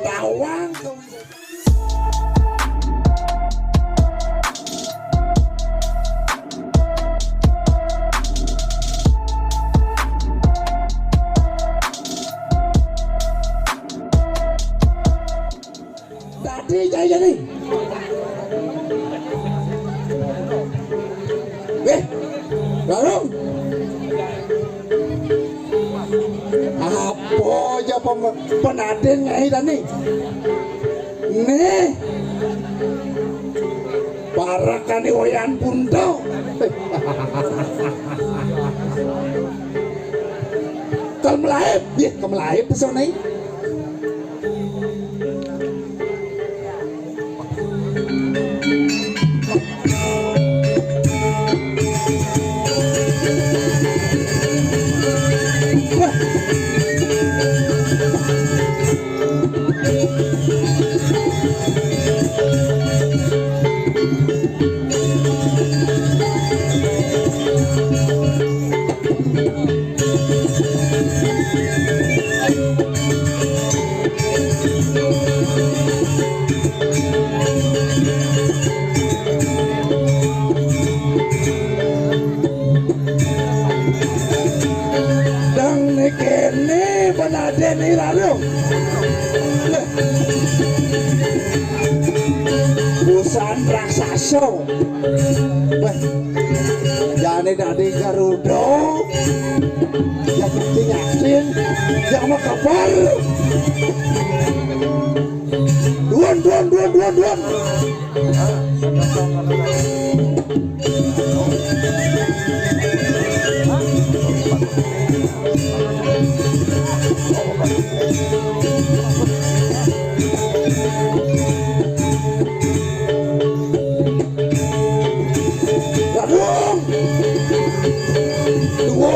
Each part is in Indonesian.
Betawang tadi jadi Garung apa aja penaden ngai tani nih parakane wayan punto kemlaib pesonai penaden ni lalu busan raksasa jane dari Garuda yang penting asin yang mau kabar duan Duan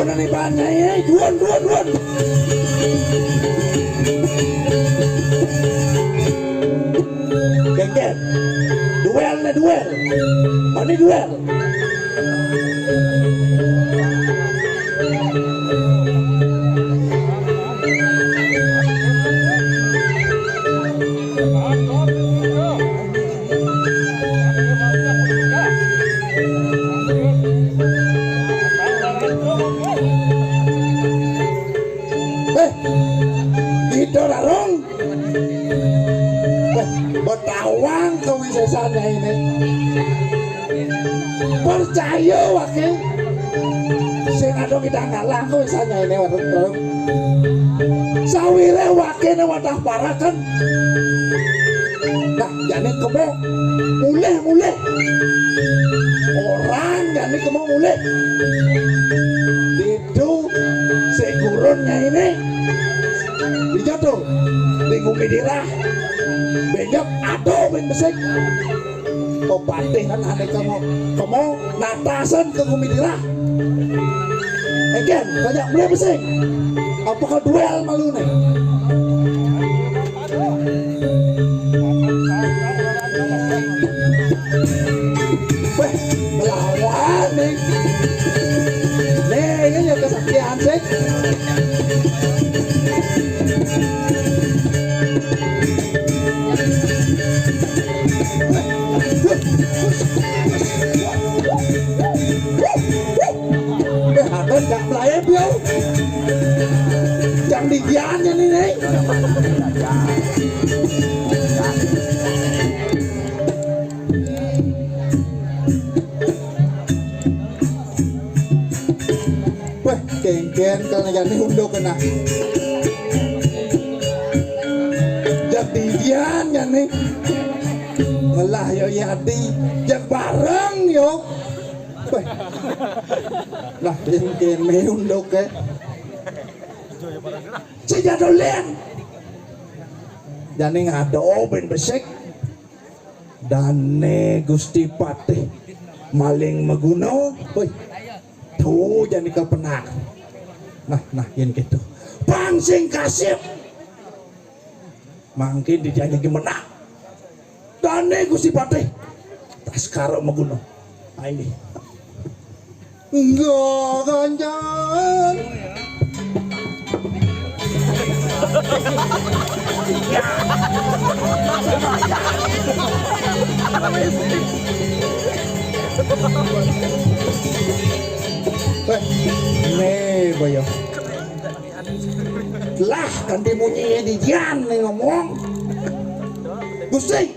nih banyak duan gengger duel ini duel itu larung Betawang kewisesannya ini percaya wakil sing adong kita ngalah kewisesannya ini warung sawire wakilnya wadah parakan nah jadi kemo mulai orang jadi kemo mulai itu segurunnya ini dijatuh bingung dirah benyok aduh ben besek kopatih kan aneh kamu natasan ke gumidirah egen banyak mulai besek apakah duel malu nih weh melawan nih ini ya kesaktian sih gak melayap yo jangan digiannya nih weh kengken kalau jadi unduk kena jadi digiannya nih ngelah yo yadi jak bareng yo lah kengken me unduk ke sejado len jane ngado ben besek dane Gusti Patih maling maguno woi tuh jane kepenak nah yen gitu pangsing kasip mangkin dijanji menang dane Gusti Patih tas karo maguno ini enggak ganjan ya Nih boyo. Lah kan demonya di Dian nih ngomong. Gusti,